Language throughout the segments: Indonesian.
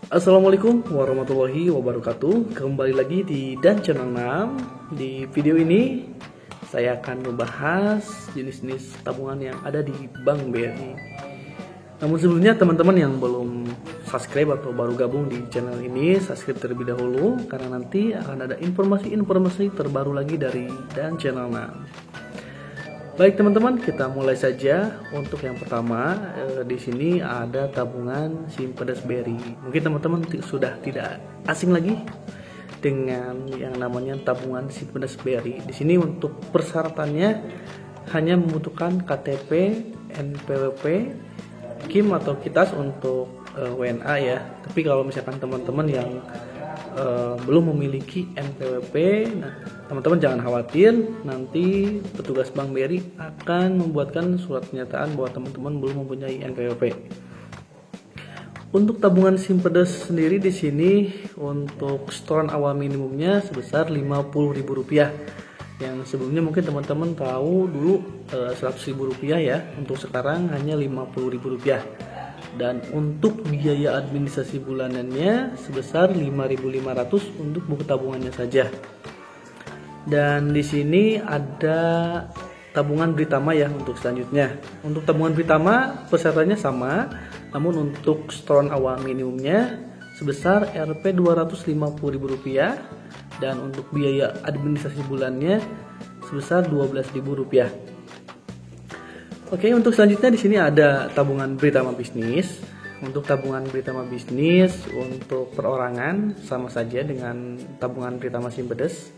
Assalamualaikum warahmatullahi wabarakatuh. Kembali lagi di Dan Channel 6. Di video ini saya akan membahas jenis-jenis tabungan yang ada di Bank BRI. Namun sebelumnya teman-teman yang belum subscribe atau baru gabung di channel ini, subscribe terlebih dahulu karena nanti akan ada informasi-informasi terbaru lagi dari Dan Channel 6. Baik teman-teman, kita mulai saja. Untuk yang pertama, di sini ada tabungan Simpedes BRI. Mungkin teman-teman sudah tidak asing lagi dengan yang namanya tabungan Simpedes BRI. Di sini untuk persyaratannya hanya membutuhkan KTP, NPWP, KIM atau KITAS untuk WNA ya. Tapi kalau misalkan teman-teman yang belum memiliki NPWP, nah teman-teman jangan khawatir, nanti petugas Bank BRI akan membuatkan surat pernyataan bahwa teman-teman belum mempunyai NPWP. Untuk tabungan Simpedes sendiri di sini untuk setoran awal minimumnya sebesar Rp50.000. Yang sebelumnya mungkin teman-teman tahu dulu Rp100.000 ya, untuk sekarang hanya Rp50.000. Dan untuk biaya administrasi bulanannya sebesar 5.500 untuk buku tabungannya saja. Dan di sini ada tabungan Britama ya untuk selanjutnya. Untuk tabungan Britama persyaratannya sama, namun untuk setoran awal minimumnya sebesar Rp250.000 dan untuk biaya administrasi bulannya sebesar Rp12.000. Oke, untuk selanjutnya di sini ada tabungan Britama Bisnis. Untuk tabungan Britama Bisnis untuk perorangan sama saja dengan tabungan Britama Simpedes.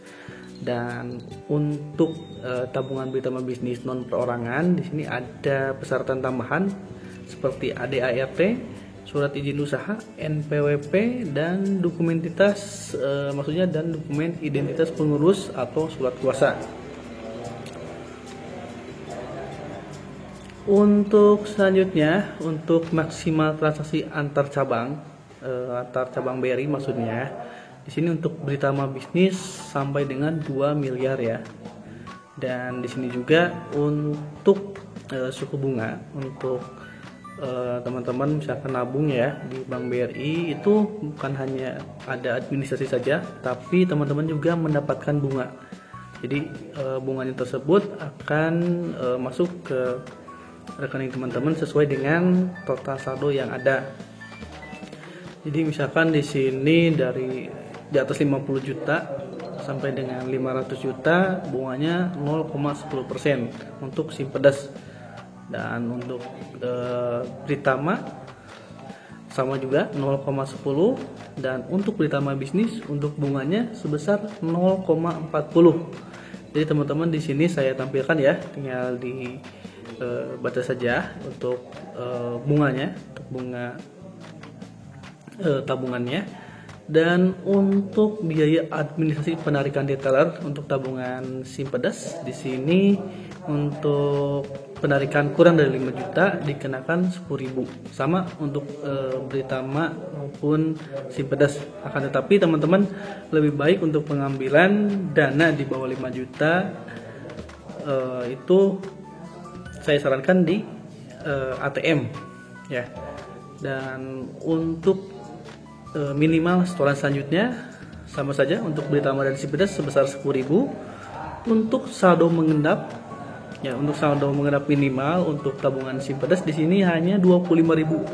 Dan untuk tabungan Britama Bisnis non perorangan di sini ada persyaratan tambahan seperti ADART, surat izin usaha, NPWP dan dokumentitas maksudnya dan dokumen identitas pengurus atau surat kuasa. Untuk selanjutnya, untuk maksimal transaksi antar cabang BRI maksudnya, di sini untuk Britama Bisnis sampai dengan 2 miliar ya. Dan di sini juga untuk suku bunga untuk teman-teman misalkan nabung ya di Bank BRI itu bukan hanya ada administrasi saja, tapi teman-teman juga mendapatkan bunga. Jadi bunganya tersebut akan masuk ke rekening teman-teman sesuai dengan total saldo yang ada. Jadi misalkan di sini dari di atas 50 juta sampai dengan 500 juta bunganya 0,10% untuk Simpedes. Dan untuk Britama sama juga 0,10, dan untuk Britama Bisnis untuk bunganya sebesar 0,40. Jadi teman-teman di sini saya tampilkan ya, tinggal di baca saja untuk bunganya, untuk bunga tabungannya. Dan untuk biaya administrasi penarikan detailer untuk tabungan Simpedes di sini untuk penarikan kurang dari 5 juta dikenakan 10.000. Sama untuk Britama maupun Simpedes. Akan tetapi teman-teman lebih baik untuk pengambilan dana di bawah 5 juta itu saya sarankan di ATM ya. Dan untuk minimal setoran selanjutnya sama saja untuk Britama dan Simpedes sebesar 10.000. Untuk saldo mengendap ya, untuk saldo mengendap minimal untuk tabungan Simpedes di sini hanya 25.000.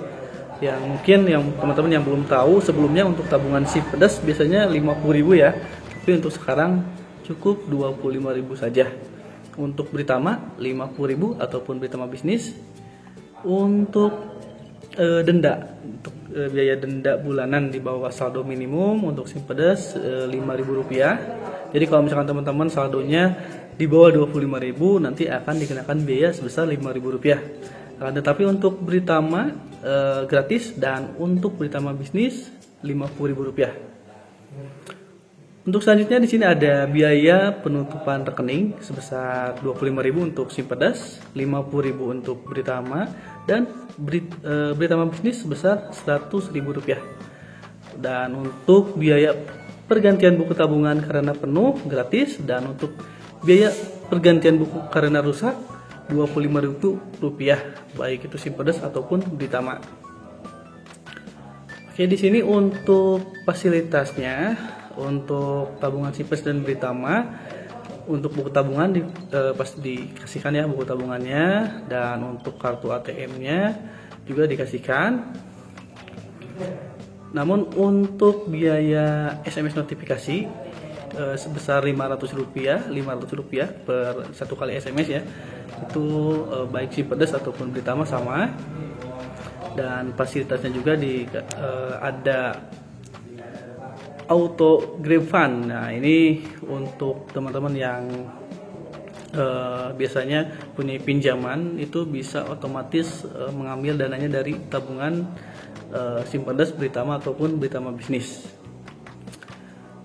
Yang mungkin yang teman-teman yang belum tahu, sebelumnya untuk tabungan Simpedes biasanya 50.000 ya, tapi untuk sekarang cukup 25.000 saja. Untuk Britama 50.000 ataupun Britama Bisnis. Untuk denda, untuk biaya denda bulanan di bawah saldo minimum untuk Simpedes Rp5.000. Jadi kalau misalkan teman-teman saldonya di bawah 25.000 nanti akan dikenakan biaya sebesar Rp5.000. Tetapi untuk Britama gratis, dan untuk Britama Bisnis Rp50.000. Untuk selanjutnya di sini ada biaya penutupan rekening sebesar Rp25.000 untuk Simpedes, Rp50.000 untuk Britama, dan Britama Bisnis sebesar Rp100.000. Dan untuk biaya pergantian buku tabungan karena penuh gratis, dan untuk biaya pergantian buku karena rusak Rp25.000, baik itu Simpedes ataupun Britama. Oke, di sini untuk fasilitasnya, untuk tabungan Simpes dan Britama, untuk buku tabungan pasti dikasihkan ya buku tabungannya, dan untuk kartu ATM-nya juga dikasihkan. Namun untuk biaya SMS notifikasi sebesar Rp500 per satu kali SMS ya, itu baik Simpedes ataupun Britama sama. Dan fasilitasnya juga ada auto grab fund. Nah, ini untuk teman-teman yang biasanya punya pinjaman, itu bisa otomatis mengambil dananya dari tabungan Simpedes, Britama ataupun Britama Bisnis.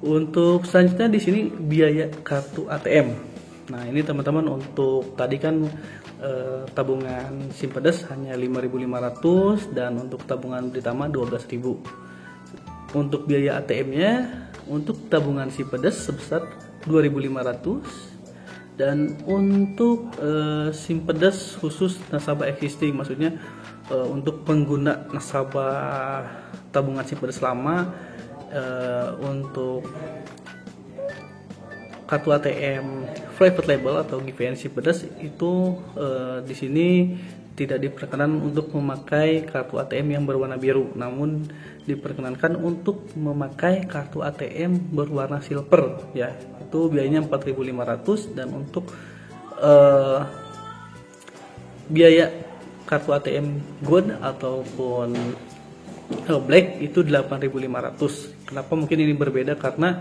Untuk selanjutnya di sini biaya kartu ATM. Nah, ini teman-teman, untuk tadi kan tabungan Simpedes hanya 5.500 dan untuk tabungan Britama 12.000. Untuk biaya ATM-nya untuk tabungan Simpedes sebesar 2.500 dan untuk Simpedes khusus nasabah existing, maksudnya untuk pengguna nasabah tabungan Simpedes lama, untuk kartu ATM private label atau GPN Simpedes itu di sini tidak diperkenankan untuk memakai kartu ATM yang berwarna biru, namun diperkenankan untuk memakai kartu ATM berwarna silver ya. Itu biayanya 4.500 dan untuk biaya kartu ATM gold ataupun black itu 8.500. Kenapa mungkin ini berbeda? Karena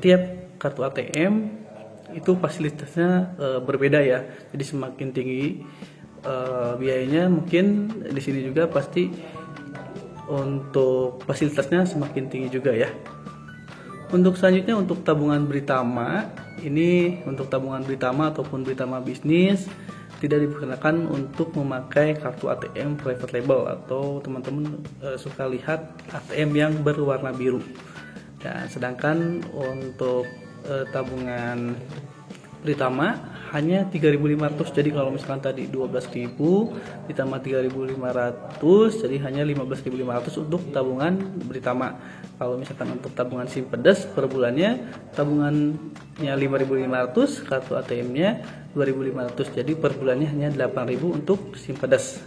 tiap kartu ATM itu fasilitasnya berbeda ya. Jadi semakin tinggi biayanya, mungkin di sini juga pasti untuk fasilitasnya semakin tinggi juga ya. Untuk selanjutnya untuk tabungan Britama, ini untuk tabungan Britama ataupun Britama Bisnis tidak diperkenakan untuk memakai kartu ATM private label, atau teman-teman suka lihat ATM yang berwarna biru. Dan sedangkan untuk tabungan Britama hanya 3.500. Jadi kalau misalkan tadi 12.000 ditambah 3.500 jadi hanya 15.500 untuk tabungan Britama. Kalau misalkan untuk tabungan Simpedes per bulannya tabungannya 5.500, kartu ATM-nya 2.500. Jadi per bulannya hanya 8.000 untuk Simpedes.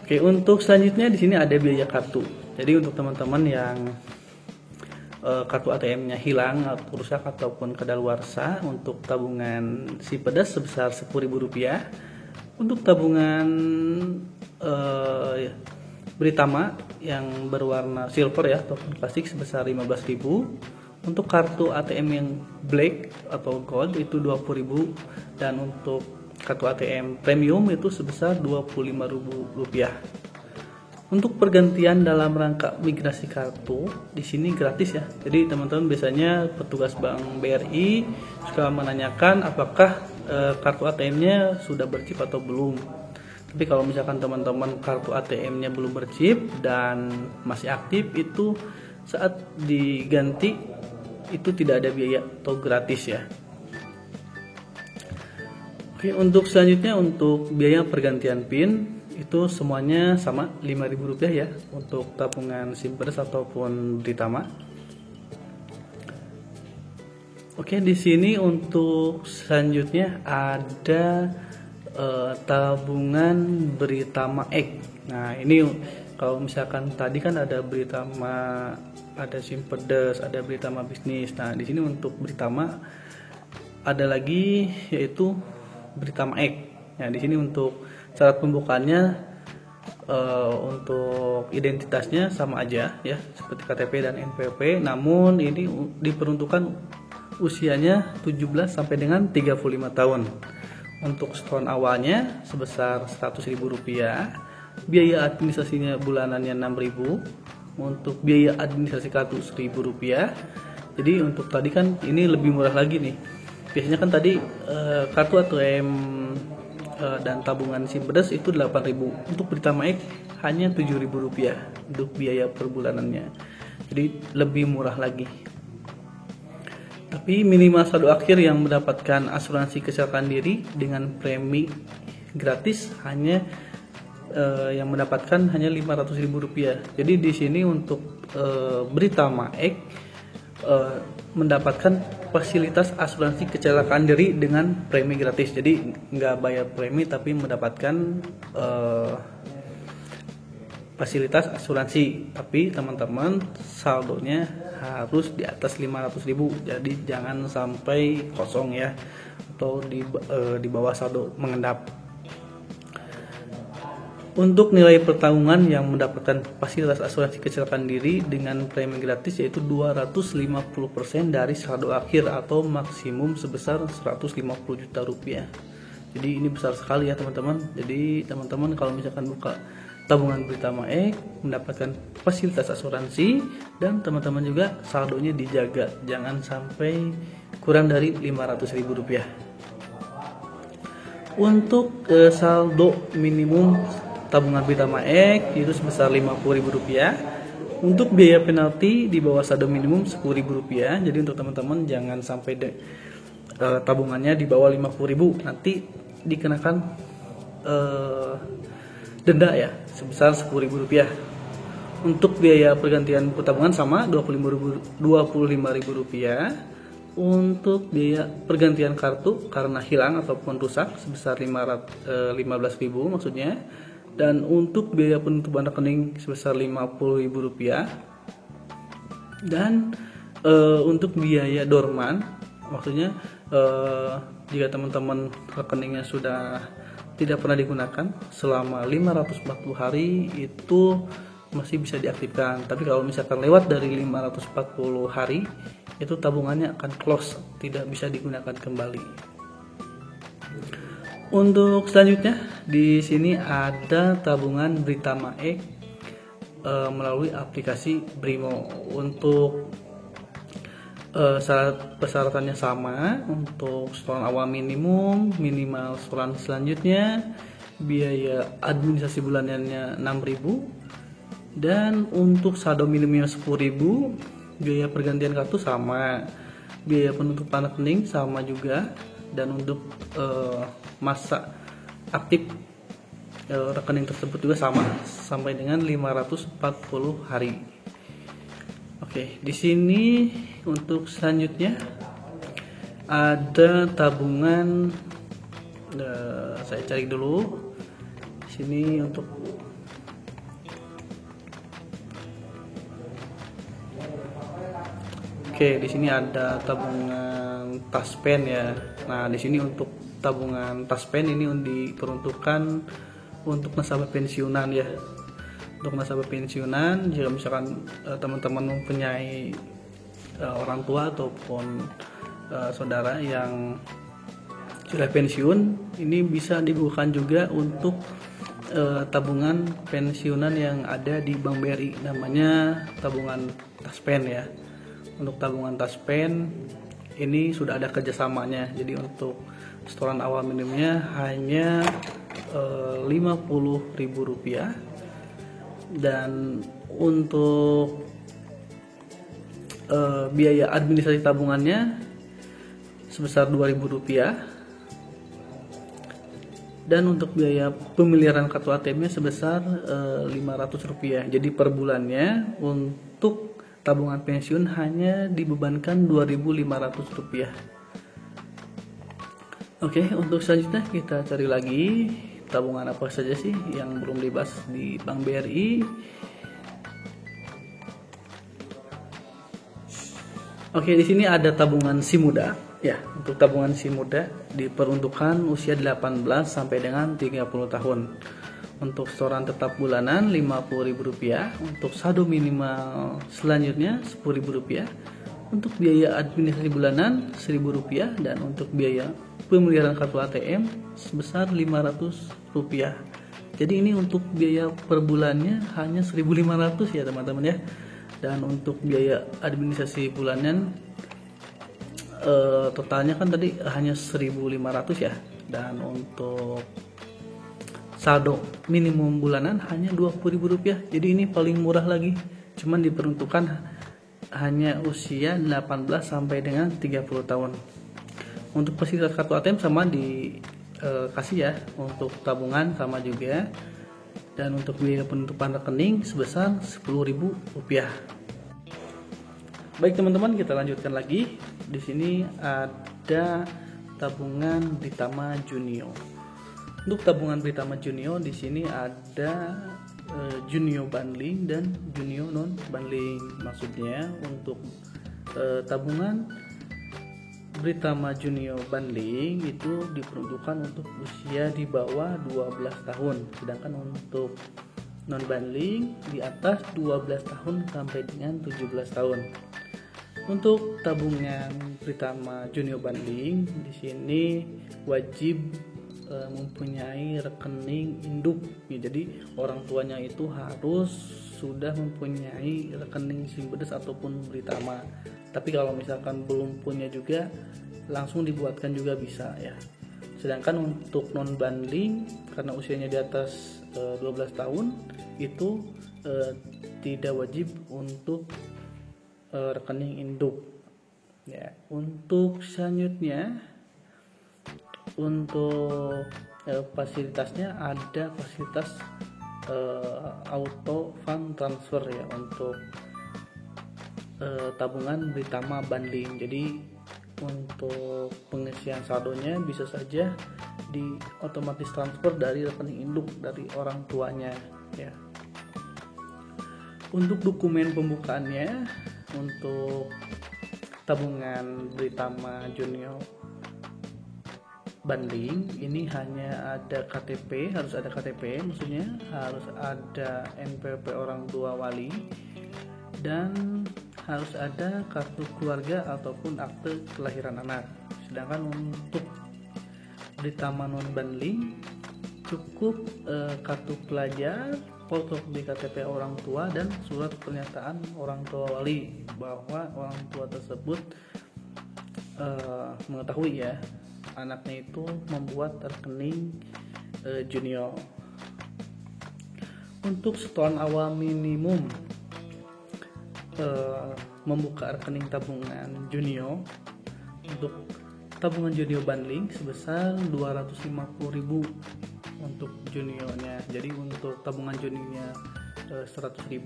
Oke, untuk selanjutnya di sini ada biaya kartu. Jadi untuk teman-teman yang kartu ATM-nya hilang atau rusak ataupun kadaluarsa, untuk tabungan Simpedes sebesar Rp10.000. Untuk tabungan Britama yang berwarna silver ya ataupun klasik sebesar Rp15.000. Untuk kartu ATM yang black atau gold itu Rp20.000 dan untuk kartu ATM premium itu sebesar Rp25.000. Untuk pergantian dalam rangka migrasi kartu di sini gratis ya. Jadi teman-teman biasanya petugas Bank BRI suka menanyakan apakah kartu ATM-nya sudah berchip atau belum. Tapi kalau misalkan teman-teman kartu ATM-nya belum berchip dan masih aktif, itu saat diganti itu tidak ada biaya atau gratis ya. Oke, untuk selanjutnya untuk biaya pergantian PIN itu semuanya sama Rp5.000 ya untuk tabungan Simpedes ataupun Britama. Oke, di sini untuk selanjutnya ada tabungan Britama X. Nah, ini kalau misalkan tadi kan ada Britama, ada Simpedes, ada Britama Bisnis. Nah, di sini untuk Britama ada lagi yaitu Britama X. Nah, di sini untuk syarat pembukaannya untuk identitasnya sama aja ya seperti KTP dan NPWP, namun ini diperuntukkan usianya 17 sampai dengan 35 tahun. Untuk setoran awalnya sebesar Rp100.000, biaya administrasinya bulanannya Rp6.000, untuk biaya administrasi kartu Rp1.000. Jadi untuk tadi kan ini lebih murah lagi nih. Biasanya kan tadi kartu ATM dan tabungan Simpedes itu Rp8.000. Untuk Britama X hanya Rp7.000 untuk biaya per bulanannya. Jadi lebih murah lagi. Tapi minimal saldo akhir yang mendapatkan asuransi kecelakaan diri dengan premi gratis hanya yang mendapatkan hanya Rp500.000. Jadi di sini untuk Britama X mendapatkan fasilitas asuransi kecelakaan diri dengan premi gratis. Jadi nggak bayar premi tapi mendapatkan fasilitas asuransi. Tapi teman-teman saldonya harus di atas 500.000. Jadi jangan sampai kosong ya, atau di bawah saldo mengendap. Untuk nilai pertanggungan yang mendapatkan fasilitas asuransi kecelakaan diri dengan premi gratis yaitu 250% dari saldo akhir atau maksimum sebesar Rp150 juta. Jadi ini besar sekali ya teman-teman. Jadi teman-teman kalau misalkan buka tabungan Britama X mendapatkan fasilitas asuransi, dan teman-teman juga saldonya dijaga, jangan sampai kurang dari Rp500.000. Untuk saldo minimum tabungan Britama X itu sebesar Rp50.000. Untuk biaya penalti di bawah saldo minimum Rp10.000. Jadi untuk teman-teman jangan sampai tabungannya di bawah Rp50.000, nanti dikenakan denda ya sebesar Rp10.000. Untuk biaya pergantian buku tabungan sama Rp25.000. Untuk biaya pergantian kartu karena hilang ataupun rusak sebesar Rp15.000 maksudnya. Dan untuk biaya penutupan rekening sebesar Rp50.000. Dan untuk biaya dorman, maksudnya jika teman-teman rekeningnya sudah tidak pernah digunakan selama 540 hari itu masih bisa diaktifkan. Tapi kalau misalkan lewat dari 540 hari itu tabungannya akan close, tidak bisa digunakan kembali. Untuk selanjutnya di sini ada tabungan Britama X melalui aplikasi Brimo. Untuk persyaratannya sama. Untuk setoran awal minimum, minimal setoran selanjutnya, biaya administrasi bulanannya Rp6.000, dan untuk saldo minimumnya Rp10.000. Biaya pergantian kartu sama, biaya penutupan rekening sama juga, dan untuk masa aktif rekening tersebut juga sama sampai dengan 540 hari. Oke, di sini untuk selanjutnya ada tabungan. Saya cari dulu. Di sini untuk di sini ada tabungan Taspen ya. Nah, di sini untuk tabungan Taspen ini diperuntukkan untuk nasabah pensiunan ya. Untuk nasabah pensiunan, jika misalkan teman-teman mempunyai orang tua ataupun saudara yang sudah pensiun, ini bisa dibukakan juga untuk tabungan pensiunan yang ada di Bank BRI, namanya tabungan Taspen ya. Untuk tabungan Taspen ini sudah ada kerjasamanya. Jadi untuk setoran awal minimumnya hanya Rp50.000, dan untuk biaya administrasi tabungannya sebesar Rp2.000, dan untuk biaya pemeliharaan kartu ATM-nya sebesar Rp500. Jadi per bulannya untuk tabungan pensiun hanya dibebankan Rp2.500. Oke, untuk selanjutnya kita cari lagi tabungan apa saja sih yang belum dibahas di Bank BRI. Oke, di sini ada tabungan SIMUDA. Ya, untuk tabungan SIMUDA diperuntukkan usia 18 sampai dengan 30 tahun. Untuk setoran tetap bulanan Rp50.000, untuk saldo minimal selanjutnya Rp10.000, untuk biaya administrasi bulanan Rp1.000, dan untuk biaya pemeliharaan kartu ATM sebesar Rp500. Jadi ini untuk biaya per bulannya hanya Rp1.500 ya teman-teman ya. Dan untuk biaya administrasi bulanan totalnya kan tadi hanya Rp1.500 ya. Dan untuk saldo minimum bulanan hanya Rp20.000. Jadi ini paling murah lagi. Cuman diperuntukkan hanya usia 18 sampai dengan 30 tahun. Untuk fasilitas kartu ATM sama dikasih ya. Untuk tabungan sama juga. Dan untuk biaya penutupan rekening sebesar Rp10.000. Baik teman-teman, kita lanjutkan lagi. Di sini ada tabungan Britama Junio. Untuk tabungan Britama Junio di sini ada Junio bundling dan Junio non bundling. Maksudnya untuk tabungan Britama Junio bundling itu diperuntukkan untuk usia di bawah 12 tahun, sedangkan untuk non bundling di atas 12 tahun sampai dengan 17 tahun. Untuk tabungan Britama Junio bundling di sini wajib mempunyai rekening induk. Jadi orang tuanya itu harus sudah mempunyai rekening Simpedes ataupun Britama. Tapi kalau misalkan belum punya juga langsung dibuatkan juga bisa ya. Sedangkan untuk non bundling karena usianya di atas 12 tahun itu tidak wajib untuk rekening induk ya. Untuk selanjutnya untuk fasilitasnya ada fasilitas auto fund transfer ya untuk tabungan Britama bundling. Jadi untuk pengisian saldonya bisa saja di otomatis transfer dari rekening induk dari orang tuanya ya. Untuk dokumen pembukaannya untuk tabungan Britama Junio bundling ini hanya ada KTP, harus ada KTP, maksudnya harus ada NPWP orang tua wali dan harus ada kartu keluarga ataupun akte kelahiran anak. Sedangkan untuk Britama non bundling cukup kartu pelajar, foto di KTP orang tua dan surat pernyataan orang tua wali bahwa orang tua tersebut mengetahui ya anaknya itu membuat rekening Junio. Untuk setoran awal minimum membuka rekening tabungan Junio untuk tabungan Junio bundling sebesar 250.000 untuk Junionya. Jadi untuk tabungan Junionya 100.000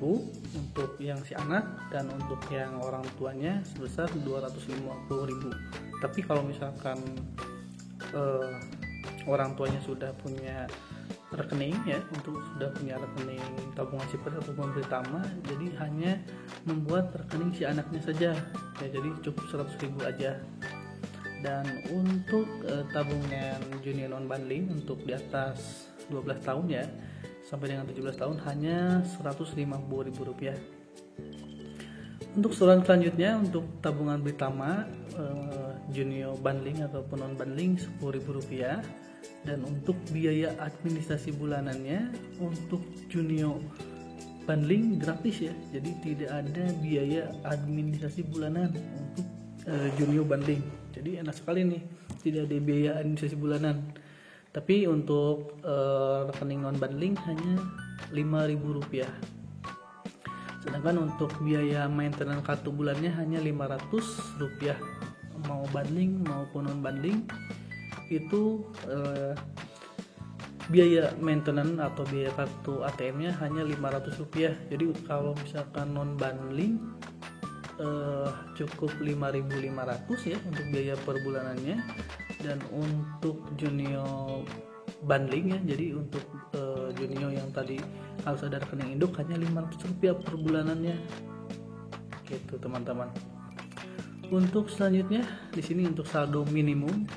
untuk yang si anak, dan untuk yang orang tuanya sebesar 250.000. Tapi kalau misalkan orang tuanya sudah punya rekening ya, untuk sudah punya rekening tabungan Simpedes ataupun Britama, jadi hanya membuat rekening si anaknya saja ya, jadi cukup 100.000 aja. Dan untuk tabungan Junio non bundling untuk di atas 12 tahun ya sampai dengan 17 tahun hanya Rp150.000. Untuk setoran selanjutnya untuk tabungan Britama Junio bundling ataupun non bundling Rp10.000, dan untuk biaya administrasi bulanannya untuk Junio bundling gratis ya, jadi tidak ada biaya administrasi bulanan untuk Junio bundling. Jadi enak sekali nih, tidak ada biaya administrasi bulanan. Tapi untuk rekening non bundling hanya Rp5.000. Sedangkan untuk biaya maintenance kartu bulannya hanya Rp500. Mau bundling maupun non bundling itu biaya maintenance atau biaya kartu ATM-nya hanya Rp500. Jadi kalau misalkan non bundling cukup 5.500 ya untuk biaya per bulanannya. Dan untuk Junio bundling ya, jadi untuk Junio yang tadi harus ada rekening induk hanya Rp500 per bulanannya gitu teman-teman. Untuk selanjutnya di sini untuk saldo minimum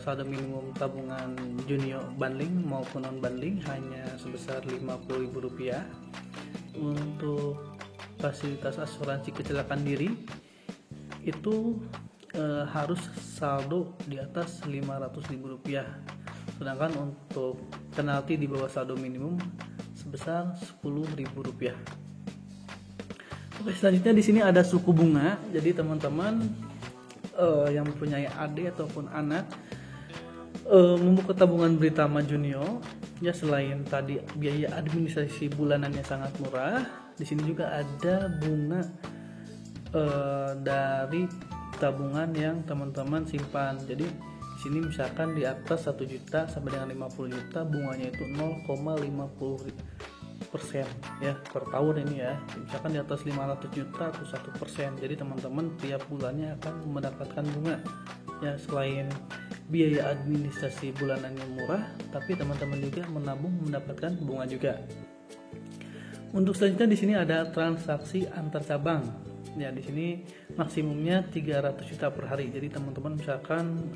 saldo minimum tabungan Junio bundling maupun non bundling hanya sebesar Rp50.000. Untuk fasilitas asuransi kecelakaan diri itu harus saldo di atas Rp500.000. Sedangkan untuk penalti di bawah saldo minimum sebesar Rp10.000. Oke, selanjutnya di sini ada suku bunga. Jadi teman-teman yang mempunyai adik ataupun anak membuka tabungan Britama Junio ya, selain tadi biaya administrasi bulanannya sangat murah, di sini juga ada bunga dari tabungan yang teman-teman simpan. Jadi Di sini misalkan di atas 1 juta sampai dengan 50 juta bunganya itu 0,50% ya per tahun ini ya. Misalkan di atas 500 juta atau 1%. Jadi teman-teman tiap bulannya akan mendapatkan bunga. Ya, selain biaya administrasi bulanannya murah, tapi teman-teman juga menabung mendapatkan bunga juga. Untuk selanjutnya di sini ada transaksi antar cabang. Ya, di sini maksimumnya 300 juta per hari. Jadi teman-teman misalkan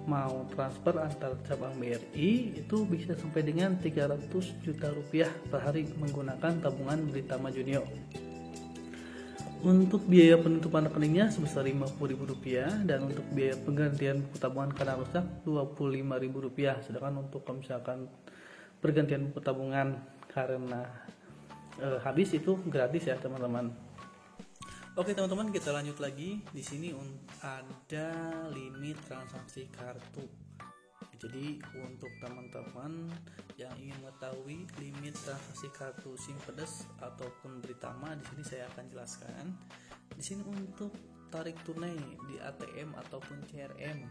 mau transfer antar cabang BRI itu bisa sampai dengan 300 juta rupiah per hari menggunakan tabungan Britama Junio. Untuk biaya penutupan rekeningnya sebesar Rp50.000 dan untuk biaya penggantian buku tabungan karena rusak Rp25.000. Sedangkan untuk misalkan pergantian buku tabungan karena habis itu gratis ya teman-teman. Oke teman-teman, kita lanjut lagi. Di sini ada limit transaksi kartu. Jadi untuk teman-teman yang ingin mengetahui limit transaksi kartu SIM Pedas ataupun Britama, di sini saya akan jelaskan. Di sini untuk tarik tunai di ATM ataupun CRM,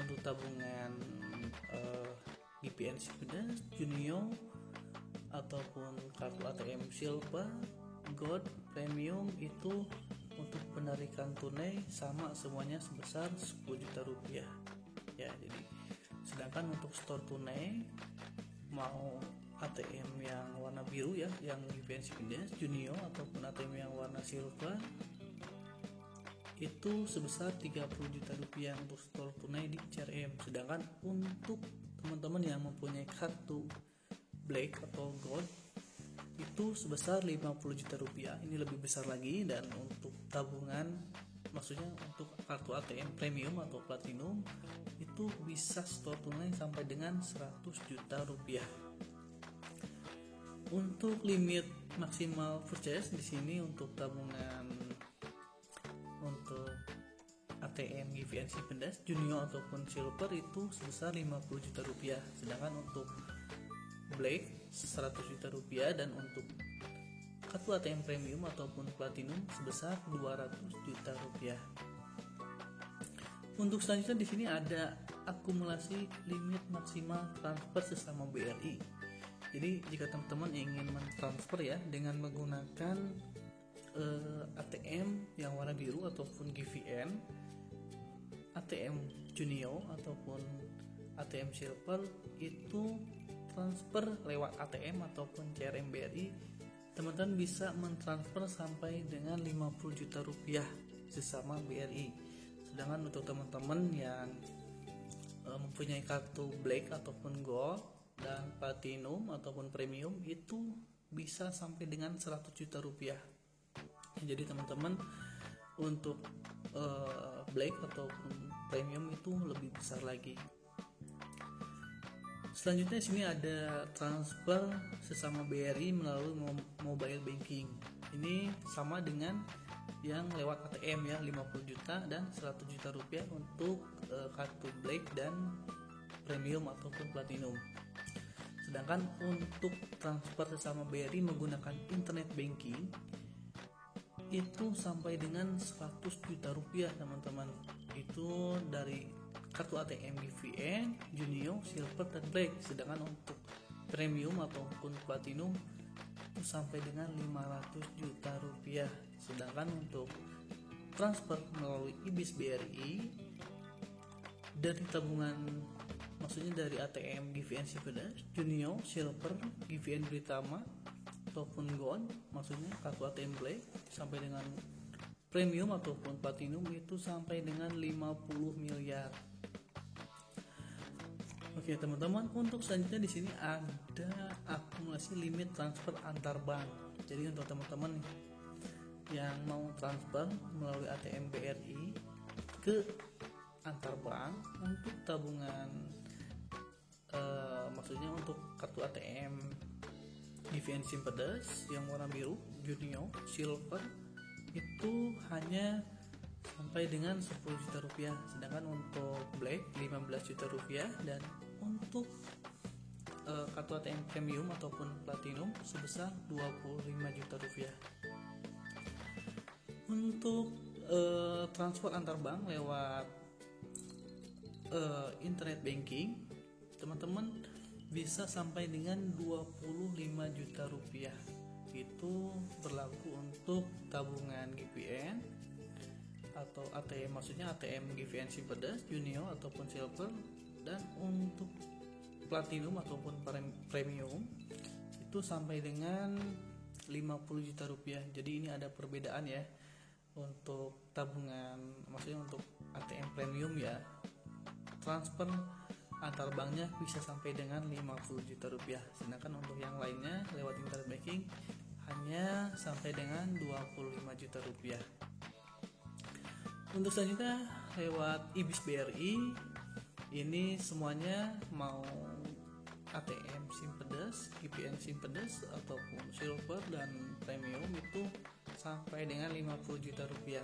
untuk tabungan GPN SIM Pedas, Junio ataupun kartu ATM Silver, Gold, Premium itu untuk penarikan tunai sama semuanya sebesar Rp10 juta ya. Jadi sedangkan untuk store tunai mau ATM yang warna biru ya, yang GPN Junio ataupun ATM yang warna silver itu sebesar Rp30 juta untuk store tunai di CRM. Sedangkan untuk teman-teman yang mempunyai kartu black atau gold itu sebesar Rp50 juta. Ini lebih besar lagi. Dan untuk tabungan, maksudnya untuk kartu ATM premium atau platinum itu bisa store tunai sampai dengan Rp100 juta. Untuk limit maksimal purchase di sini untuk tabungan untuk ATM GVN Pedas, Junio ataupun Silver itu sebesar Rp50 juta. Sedangkan untuk Black Rp100 juta dan untuk kartu ATM premium ataupun platinum sebesar Rp200 juta. Untuk selanjutnya di sini ada akumulasi limit maksimal transfer sesama BRI. Jadi jika teman-teman ingin mentransfer ya dengan menggunakan ATM yang warna biru ataupun GVN, ATM Junio ataupun ATM Silver itu transfer lewat ATM ataupun CRM BRI, teman-teman bisa mentransfer sampai dengan Rp50 juta sesama BRI. Sedangkan untuk teman-teman yang mempunyai kartu black ataupun gold dan platinum ataupun premium itu bisa sampai dengan Rp100 juta. Jadi teman-teman untuk black ataupun premium itu lebih besar lagi. Selanjutnya di sini ada transfer sesama BRI melalui mobile banking. Ini sama dengan yang lewat ATM ya, Rp50 juta dan Rp100 juta untuk kartu black dan premium ataupun platinum. Sedangkan untuk transfer sesama BRI menggunakan internet banking itu sampai dengan Rp100 juta teman-teman. Itu dari kartu ATM GVN, Junio, Silver, dan Black. Sedangkan untuk premium ataupun platinum itu sampai dengan Rp500 juta. Sedangkan untuk transfer melalui IBIS BRI dari tabungan, maksudnya dari ATM GVN Pedas, Junio, Silver, GVN Britama ataupun Gold, maksudnya kartu ATM Black sampai dengan premium ataupun platinum itu sampai dengan 50 miliar. Oke teman-teman, untuk selanjutnya di sini ada akumulasi limit transfer antar bank. Jadi untuk teman-teman yang mau transfer melalui ATM BRI ke antar bank untuk tabungan, maksudnya untuk kartu ATM GVN Pedas yang warna biru, Junio, Silver itu hanya sampai dengan Rp10 juta. Sedangkan untuk black Rp15 juta dan untuk kartu ATM premium ataupun platinum sebesar Rp25 juta. Untuk transfer antar bank lewat internet banking, teman-teman bisa sampai dengan 25 juta rupiah. Itu berlaku untuk tabungan GPN atau ATM, maksudnya ATM GVN Simpedes, Junior ataupun Silver, dan untuk Platinum ataupun Premium itu sampai dengan 50 juta rupiah. Jadi ini ada perbedaan ya. Untuk tabungan, maksudnya untuk ATM Premium ya, transfer antar banknya bisa sampai dengan 50 juta rupiah. Sedangkan untuk yang lainnya lewat internet banking hanya sampai dengan 25 juta rupiah. Untuk selanjutnya lewat IBIS BRI, ini semuanya mau ATM Simpedes, GPN Simpedes ataupun Silver dan Premium itu sampai dengan 50 juta rupiah.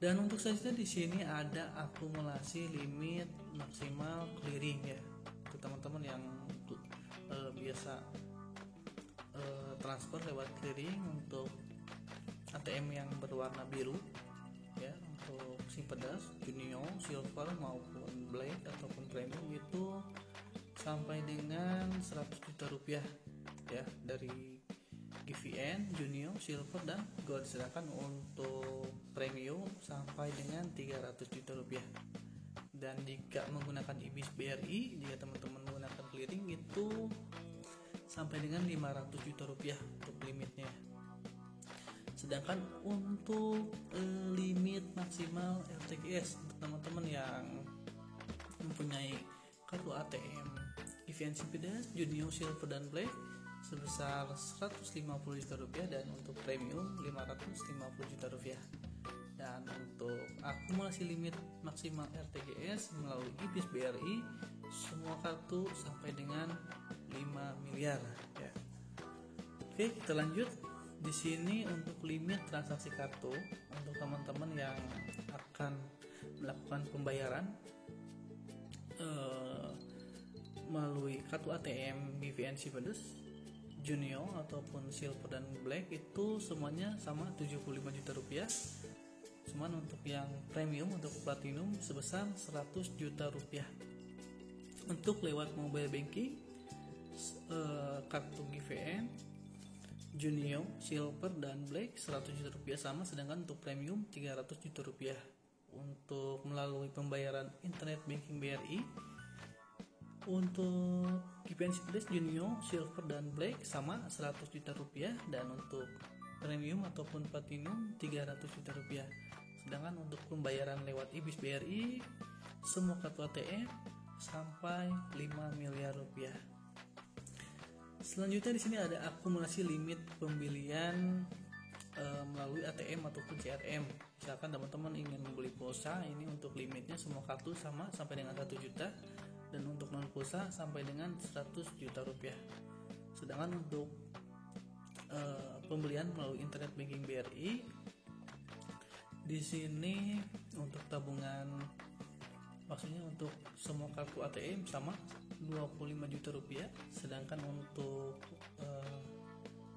Dan untuk selanjutnya di sini ada akumulasi limit maksimal clearing ya. Untuk teman-teman yang biasa transfer lewat clearing untuk ATM yang berwarna biru ya, untuk Simpedes, Junior, Silver maupun Black ataupun Premium itu sampai dengan 100 juta rupiah ya, dari GVN, Junior, Silver dan Gold. Sedangkan untuk Premium sampai dengan 300 juta rupiah. Dan jika menggunakan IBIS BRI, jika teman-teman menggunakan clearing itu sampai dengan 500 juta rupiah untuk limitnya. Sedangkan untuk limit maksimal RTGS untuk teman-teman yang mempunyai kartu ATM GVN Simpedes, Junior, Silver dan Black sebesar 150 juta rupiah, dan untuk Premium 550 juta rupiah. Dan untuk akumulasi limit maksimal RTGS melalui IBIS BRI, semua kartu sampai dengan 5 miliar ya. Oke, kita lanjut. Di sini untuk limit transaksi kartu untuk teman-teman yang akan melakukan pembayaran melalui kartu ATM GVN Simpedes, Junior ataupun Silver dan Black itu semuanya sama 75 juta rupiah. Cuman untuk yang Premium, untuk Platinum sebesar 100 juta rupiah. Untuk lewat mobile banking, kartu GVN, Junior, Silver dan Black 100 juta rupiah sama, sedangkan untuk Premium 300 juta rupiah. Untuk melalui pembayaran internet banking BRI, untuk GPN Simpedes, Junior, Silver dan Black sama 100 juta rupiah, dan untuk Premium ataupun Platinum 300 juta rupiah. Sedangkan untuk pembayaran lewat IBIS BRI, semua kartu ATM sampai 5 miliar rupiah. Selanjutnya di sini ada akumulasi limit pembelian melalui ATM ataupun CRM. Misalkan teman-teman ingin membeli pulsa, ini untuk limitnya semua kartu sama sampai dengan 1 juta, dan untuk non pulsa sampai dengan 100 juta rupiah. Sedangkan untuk pembelian melalui internet banking BRI, di sini untuk tabungan, maksudnya untuk semua kartu ATM sama 25 juta rupiah, sedangkan untuk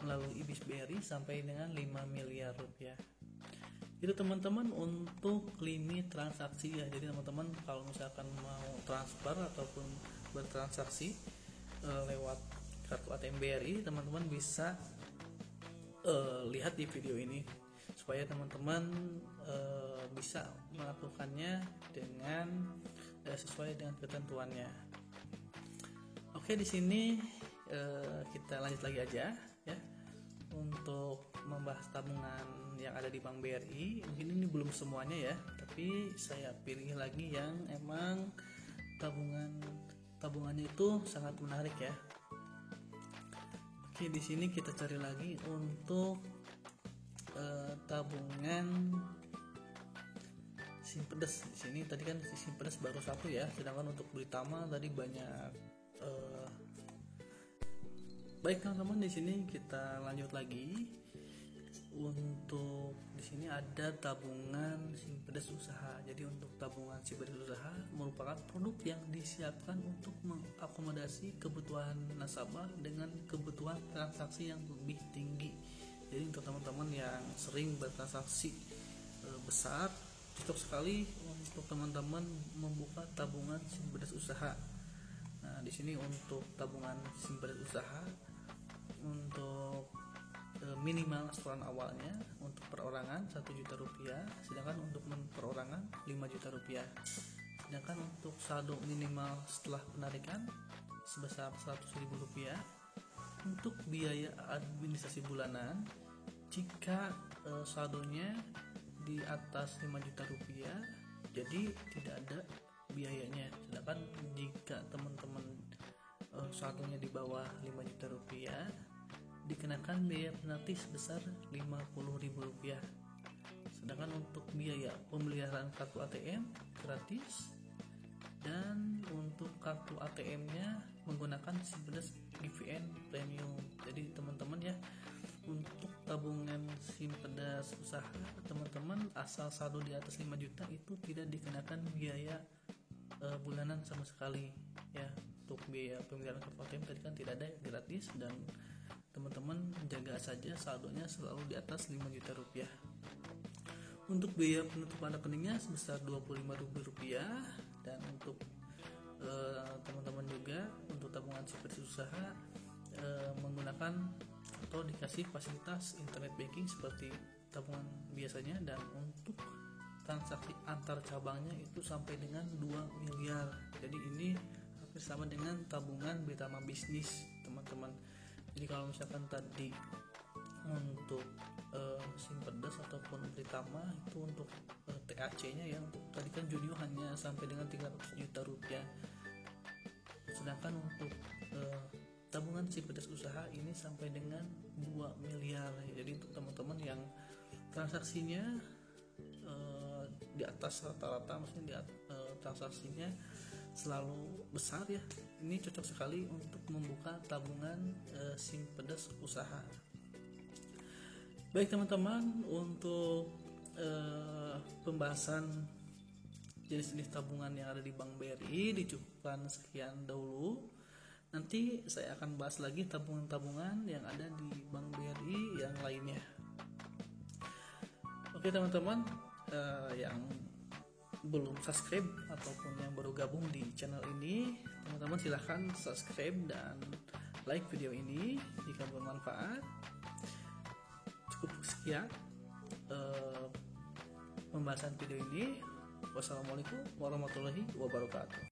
melalui IBIS BRI sampai dengan 5 miliar rupiah. Itu teman-teman untuk limit transaksi ya. Jadi teman-teman kalau misalkan mau transfer ataupun bertransaksi lewat kartu ATM BRI, teman-teman bisa lihat di video ini supaya teman-teman bisa melakukannya dengan sesuai dengan ketentuannya. Oke, di sini kita lanjut lagi aja ya untuk membahas tabungan yang ada di Bank BRI. Mungkin ini belum semuanya ya, tapi saya pilih lagi yang emang tabungannya itu sangat menarik ya. Oke, di sini kita cari lagi untuk tabungan Simpedes. Di sini tadi kan Simpedes baru satu ya, sedangkan untuk Britama tadi banyak. Baik teman-teman, di sini kita lanjut lagi. Untuk di sini ada tabungan Simpedes usaha. Jadi untuk tabungan Simpedes usaha merupakan produk yang disiapkan untuk mengakomodasi kebutuhan nasabah dengan kebutuhan transaksi yang lebih tinggi. Jadi untuk teman-teman yang sering bertransaksi besar cocok sekali untuk teman-teman membuka tabungan simpedes usaha. Nah, di sini untuk tabungan simpedes usaha untuk minimal setoran awalnya untuk perorangan 1 juta rupiah, sedangkan untuk perorangan 5 juta rupiah. Sedangkan untuk saldo minimal setelah penarikan sebesar 100.000 rupiah. Untuk biaya administrasi bulanan, jika saldonya di atas 5 juta rupiah, jadi tidak ada biayanya. Sedangkan jika teman-teman saldonya di bawah 5 juta rupiah, dikenakan biaya penalti sebesar 50.000 rupiah. Sedangkan untuk biaya pemeliharaan kartu ATM gratis, dan untuk kartu ATM-nya menggunakan Simpedes BVN Premium. Jadi teman-teman ya, untuk tabungan Simpedes usaha teman-teman asal saldo di atas 5 juta itu tidak dikenakan biaya bulanan sama sekali ya. Untuk biaya pemeliharaan kartu ATM tadi kan tidak ada, gratis, dan teman-teman jaga saja saldonya selalu di atas 5 juta rupiah. Untuk biaya penutupan rekeningnya sebesar 25.000 rupiah, dan untuk teman-teman juga untuk tabungan Simpedes usaha menggunakan atau dikasih fasilitas internet banking seperti tabungan biasanya, dan untuk transaksi antar cabangnya itu sampai dengan 2 miliar. Jadi ini hampir sama dengan tabungan Britama Bisnis teman-teman. Jadi kalau misalkan tadi untuk Simpedes ataupun Britama itu untuk TAC-nya ya, untuk tadi kan Junio hanya sampai dengan 300 juta rupiah. Sedangkan untuk tabungan Simpedes usaha ini sampai dengan 2 miliar. Jadi untuk teman-teman yang transaksinya di atas rata-rata, maksudnya transaksinya selalu besar ya, ini cocok sekali untuk membuka tabungan Simpedes usaha. Baik teman-teman, untuk pembahasan jenis-jenis tabungan yang ada di Bank BRI dicukupkan sekian dahulu. Nanti saya akan bahas lagi tabungan-tabungan yang ada di Bank BRI yang lainnya. Oke teman-teman, yang belum subscribe ataupun yang baru gabung di channel ini, teman-teman silahkan subscribe dan like video ini jika bermanfaat. Cukup sekian pembahasan video ini. Wassalamualaikum warahmatullahi wabarakatuh.